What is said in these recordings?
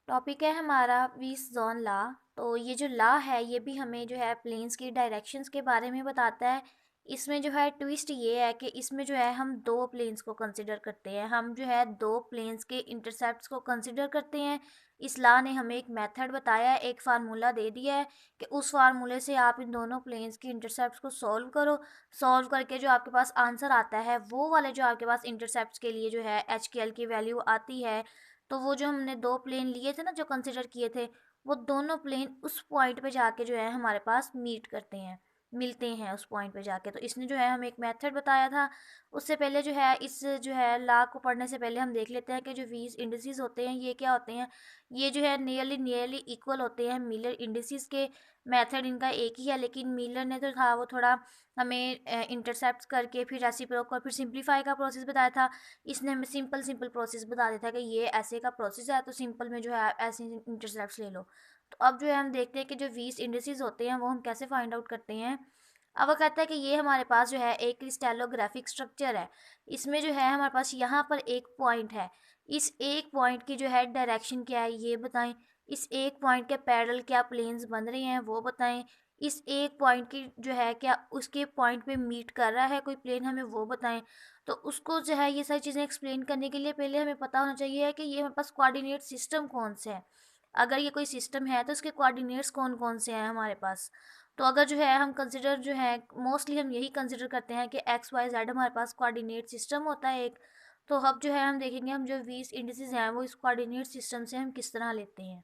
Topic है हमारा वीस जोन ला। तो ये जो ला है ये भी हमें जो है प्लेन्स की डायरेक्शंस के बारे में बताता है। इसमें जो है ट्विस्ट ये है कि इसमें जो है हम दो प्लेन्स को कंसिडर करते हैं, हम जो है दो प्लेन्स के इंटरसेप्ट्स को कंसिडर करते हैं। इस ला ने हमें एक मेथड बताया है, एक फार्मूला दे दिया है कि उस फार्मूले से आप इन दोनों प्लेन्स की इंटरसेप्ट्स को सॉल्व करो। सॉल्व करके जो आपके पास आंसर आता है वो वाले जो आपके पास इंटरसेप्ट्स के लिए जो है एच के एल की वैल्यू आती है। तो वो जो हमने दो प्लेन लिए थे ना, जो कंसिडर किए थे, वो दोनों प्लेन उस पॉइंट पे जाके जो है हमारे पास मीट करते हैं, मिलते हैं उस पॉइंट पे जाके। तो इसने जो है हमें एक मेथड बताया था। उससे पहले जो है इस जो है लॉ को पढ़ने से पहले हम देख लेते हैं कि जो वीज इंडिसेस होते हैं ये क्या होते हैं। ये जो है नियरली इक्वल होते हैं मिलर इंडिसेस के। मेथड इनका एक ही है, लेकिन मिलर ने जो था वो थोड़ा हमें इंटरसेप्ट करके फिर रेसिप्रोक और फिर सिंप्लीफाई का प्रोसेस बताया था। इसने हमें सिंपल सिंपल प्रोसेस बता दिया था कि ये ऐसे का प्रोसेस है, तो सिंपल में जो है ऐसे इंटरसेप्ट्स ले लो। तो अब जो है हम देखते हैं कि जो वीस इंडिसेस होते हैं वो हम कैसे फाइंड आउट करते हैं। अब वो कहता है कि ये हमारे पास जो है एक क्रिस्टलोग्राफिक स्ट्रक्चर है। इसमें जो है हमारे पास यहाँ पर एक पॉइंट है। इस एक पॉइंट की जो है डायरेक्शन क्या है ये बताएं। इस एक पॉइंट के पैरेलल क्या प्लेन्स बन रहे हैं वो बताएं। इस एक पॉइंट की जो है क्या उसके पॉइंट पे मीट कर रहा है कोई प्लेन, हमें वो बताएं। तो उसको जो है ये सारी चीज़ें एक्सप्लेन करने के लिए पहले हमें पता होना चाहिए कि ये हमारे पास कोऑर्डिनेट सिस्टम कौन से है। अगर ये कोई सिस्टम है तो इसके कोऑर्डिनेट्स कौन कौन से हैं हमारे पास। तो अगर जो है हम कंसिडर जो है मोस्टली हम यही कंसिडर करते हैं कि एक्स वाई जेड हमारे पास कोऑर्डिनेट सिस्टम होता है एक। तो अब जो है हम देखेंगे हम जो 20 इंडिसेस हैं वो इस कोऑर्डिनेट सिस्टम से हम किस तरह लेते हैं।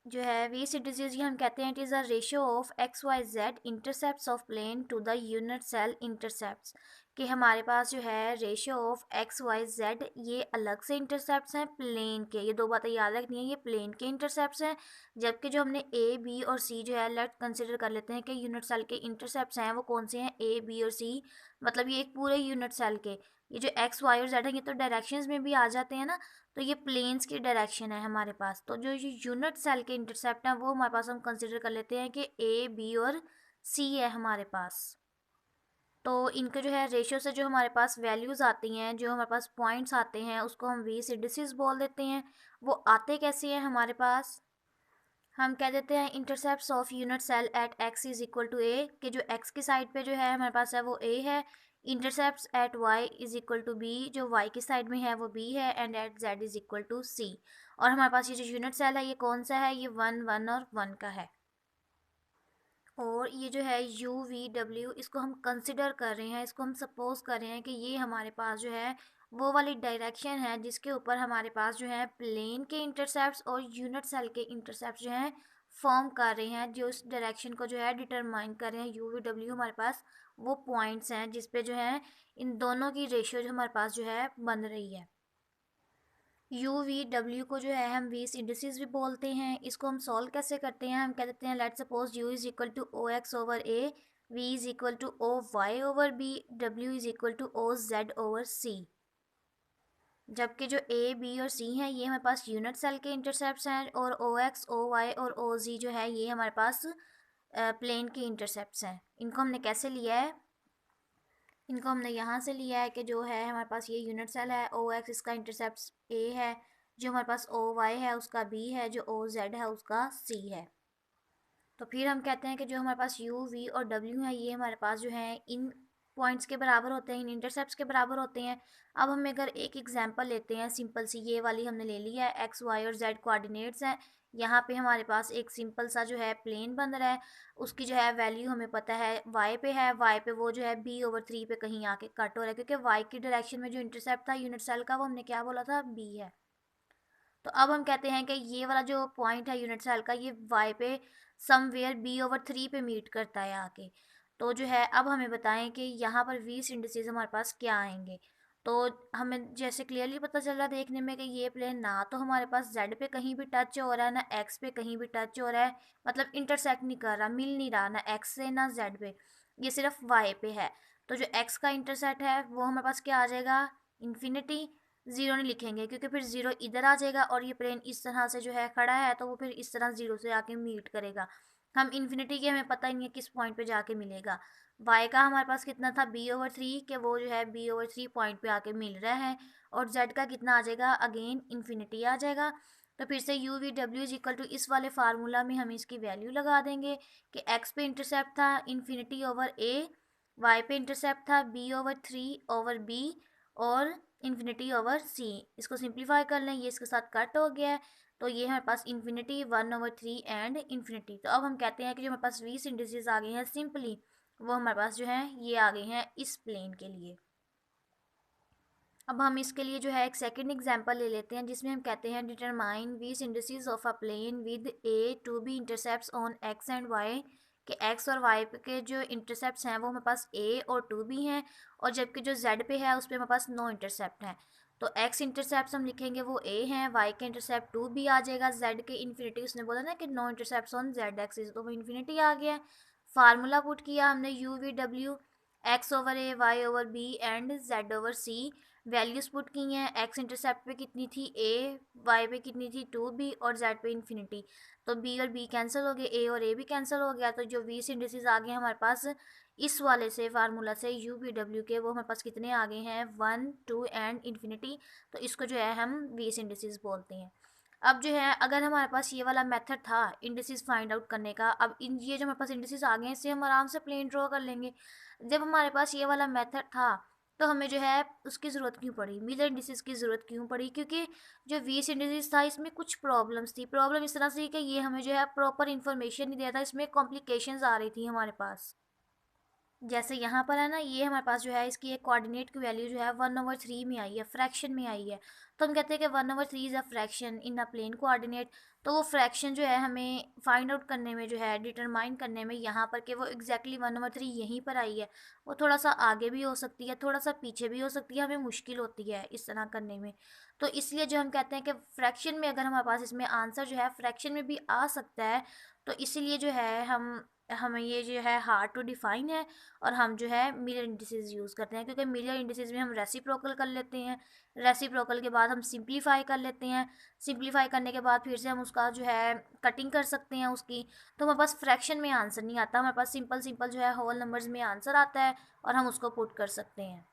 जो है वी सिटीज हम कहते हैं it is a ratio of x y z intercepts of plane to the unit cell intercepts. कि हमारे पास जो है ratio of x y z ये अलग से इंटरसेप्ट्स हैं प्लेन के, ये दो बातें याद रखनी है, ये प्लेन के इंटरसेप्ट्स हैं। जबकि जो हमने ए बी और सी जो है लेट कंसिडर कर लेते हैं कि यूनिट सेल के इंटरसेप्ट्स हैं वो कौन से हैं, ए बी और सी। मतलब ये एक पूरे यूनिट सेल के, ये जो एक्स वाई और जेड है ये तो डायरेक्शंस में भी आ जाते हैं ना। तो ये प्लेन्स की डायरेक्शन है हमारे पास। तो जो ये यूनिट सेल के इंटरसेप्ट हैं वो हमारे पास हम कंसिडर कर लेते हैं कि ए बी और सी है हमारे पास। तो इनके जो है रेशियो से जो हमारे पास वैल्यूज़ आती हैं, जो हमारे पास पॉइंट्स आते हैं उसको हम वी इंडिसेस बोल देते हैं। वो आते कैसे हैं हमारे पास, हम कह देते हैं intercepts of unit cell at X is equal to A, कि जो एक्स की साइड पे जो है हमारे पास है वो ए है। Intercepts at Y is equal to B, जो वाई की साइड में है वो बी है। And at Z is equal to C. और हमारे पास ये जो यूनिट सेल है ये कौन सा है, ये वन वन और वन का है। और ये जो है यू वी डब्ल्यू इसको हम कंसिडर कर रहे हैं, इसको हम सपोज कर रहे हैं कि ये हमारे पास जो है वो वाली डायरेक्शन है जिसके ऊपर हमारे पास जो है प्लेन के इंटरसेप्ट्स और यूनिट सेल के इंटरसेप्ट्स जो हैं फॉर्म कर रहे हैं, जो इस डायरेक्शन को जो है डिटरमाइन कर रहे हैं। यू वी डब्ल्यू हमारे पास वो पॉइंट्स हैं जिस पे जो है इन दोनों की रेशियो जो हमारे पास जो है बन रही है। यू वी डब्ल्यू को जो है हम वीस इंडिसेस भी बोलते हैं। इसको हम सॉल्व कैसे करते हैं, हम कह देते हैं let suppose U is equal to O X over A, V is equal to O Y over B, W is equal to O Z over C. जबकि जो ए बी और सी हैं ये हमारे पास यूनिट सेल के intercepts हैं, और ओ एक्स ओ वाई और ओ जी जो है ये हमारे पास प्लेन के इंटरसेप्ट्स हैं। इनको हमने कैसे लिया है, इनको हमने यहाँ से लिया है कि जो है हमारे पास ये यूनिट सेल है, ओ एक्स इसका इंटरसेप्ट ए है, जो हमारे पास ओ वाई है उसका बी है, जो ओ जेड है उसका सी है। तो फिर हम कहते हैं कि जो हमारे पास यू वी और डब्ल्यू है ये हमारे पास जो है इन पॉइंट्स के बराबर होते हैं, इन इंटरसेप्ट्स के बराबर होते हैं। अब हम अगर एक एग्जांपल लेते हैं सिंपल सी, ये वाली हमने ले ली है, एक्स वाई और जेड कोऑर्डिनेट्स हैं। यहाँ पे हमारे पास एक सिंपल सा जो है प्लेन बन रहा है, उसकी जो है वैल्यू हमें पता है वाई पे है, वाई पे वो जो है बी ओवर थ्री पे कहीं आके कट हो रहा है, क्योंकि वाई की डायरेक्शन में जो इंटरसेप्ट था यूनिट सेल का वो हमने क्या बोला था, बी है। तो अब हम कहते हैं कि ये वाला जो पॉइंट है यूनिट सेल का ये वाई पे समवेयर बी ओवर थ्री पे मीट करता है आके। तो जो है अब हमें बताएं कि यहाँ पर वीस इंडिसेस हमारे पास क्या आएंगे। तो हमें जैसे क्लियरली पता चल रहा है देखने में कि ये प्लेन ना तो हमारे पास जेड पे कहीं भी टच हो रहा है ना एक्स पे कहीं भी टच हो रहा है, मतलब इंटरसेक्ट नहीं कर रहा, मिल नहीं रहा ना एक्स से ना जेड पे, ये सिर्फ वाई पे है। तो जो एक्स का इंटरसेक्ट है वो हमारे पास क्या आ जाएगा, इन्फिनिटी। ज़ीरो नहीं लिखेंगे क्योंकि फिर ज़ीरो इधर आ जाएगा और ये प्लेन इस तरह से जो है खड़ा है तो वो फिर इस तरह ज़ीरो से आके मीट करेगा। हम इन्फिनिटी के हमें पता ही नहीं है किस पॉइंट पे जाके मिलेगा। वाई का हमारे पास कितना था बी ओवर थ्री, के वो जो है बी ओवर थ्री पॉइंट पे आके मिल रहा है। और z का कितना आ जाएगा, अगेन इन्फिनिटी आ जाएगा। तो फिर से u v w is equal to इस वाले फार्मूला में हम इसकी वैल्यू लगा देंगे कि x पे इंटरसेप्ट था इन्फिनिटी ओवर a, y पे इंटरसेप्ट था b ओवर 3 ओवर b और इन्फिनिटी ओवर c। इसको सिंप्लीफाई कर लें, ये इसके साथ कट हो गया है, तो ये हमारे पास इन्फिनिटी 1/3 एंड इन्फिनिटी। तो अब हम कहते हैं कि जो हमारे पास 20 इंडिसेस आ गए हैं सिंपली, वो हमारे पास जो है ये आ गए हैं इस प्लेन के लिए। अब हम इसके लिए जो है एक सेकंड एग्जांपल ले लेते हैं जिसमें हम कहते हैं determine 20 indices of a plane with a to b intercepts on x and y, कि एक्स और वाई के जो इंटरसेप्ट्स हैं वो हमारे पास ए और 2b हैं, और जबकि जो जेड पे है उस पर हमारे पास नो इंटरसेप्ट हैं। तो एक्स इंटरसेप्ट हम लिखेंगे वो ए हैं, वाई के इंटरसेप्ट 2b आ जाएगा, जेड के इन्फिनिटी उसने बोला ना कि no intercept on z axis, तो वो इन्फिनिटी आ गया। फार्मूला पुट किया हमने यू वी डब्ल्यू x over a, y over b and z over c, values put की हैं। एक्स इंटरसेप्ट पे कितनी थी ए, वाई पे कितनी थी 2b और जेड पे इन्फिनिटी, तो b और b कैंसिल हो गए, a और a भी कैंसिल हो गया। तो जो 20 इंडिसेस आ गए हमारे पास इस वाले से फार्मूला से u v w के, वो हमारे पास कितने आ गए हैं 1 2 एंड इन्फिनिटी। तो इसको जो है हम 20 इंडिसेस बोलते हैं। अब जो है अगर हमारे पास ये वाला मेथड था इंडिसेस फाइंड आउट करने का, अब इन ये जो हमारे पास इंडिसेस आ गए हैं इससे हम आराम से प्लेन ड्रॉ कर लेंगे। जब हमारे पास ये वाला मेथड था तो हमें जो है उसकी ज़रूरत क्यों पड़ी, मिलर इंडिसेस की ज़रूरत क्यों पड़ी, क्योंकि जो 20 इंडिसेस था इसमें कुछ प्रॉब्लम्स थी। प्रॉब्लम इस तरह से कि ये हमें जो है प्रॉपर इन्फॉर्मेशन नहीं दिया था, इसमें कॉम्प्लिकेशंस आ रही थी हमारे पास। जैसे यहाँ पर है ना, ये हमारे पास जो है इसकी एक कोऑर्डिनेट की वैल्यू जो है 1/3 में आई है, फ्रैक्शन में आई है। तो हम कहते हैं कि 1/3 is a fraction in a plane coordinate. तो वो फ्रैक्शन जो है हमें फाइंड आउट करने में जो है डिटरमाइन करने में यहाँ पर कि वो एग्जैक्टली 1/3 यहीं पर आई है, वो थोड़ा सा आगे भी हो सकती है, थोड़ा सा पीछे भी हो सकती है, हमें मुश्किल होती है इस तरह करने में। तो इसलिए जो हम कहते हैं कि फ्रैक्शन में अगर हमारे पास इसमें आंसर जो है फ्रैक्शन में भी आ सकता है, तो इसीलिए जो है हमें ये जो है हार्ड टू डिफाइन है, और हम जो है मिलर इंडिसेस यूज़ करते हैं, क्योंकि मिलर इंडिसेस में हम रेसिप्रोकल कर लेते हैं, रेसिप्रोकल के बाद हम सिंप्लीफाई कर लेते हैं, सिंप्लीफाई करने के बाद फिर से हम उसका जो है कटिंग कर सकते हैं उसकी। तो हमारे पास फ्रैक्शन में आंसर नहीं आता, हमारे पास सिंपल सिंपल जो है होल नंबर्स में आंसर आता है और हम उसको पुट कर सकते हैं।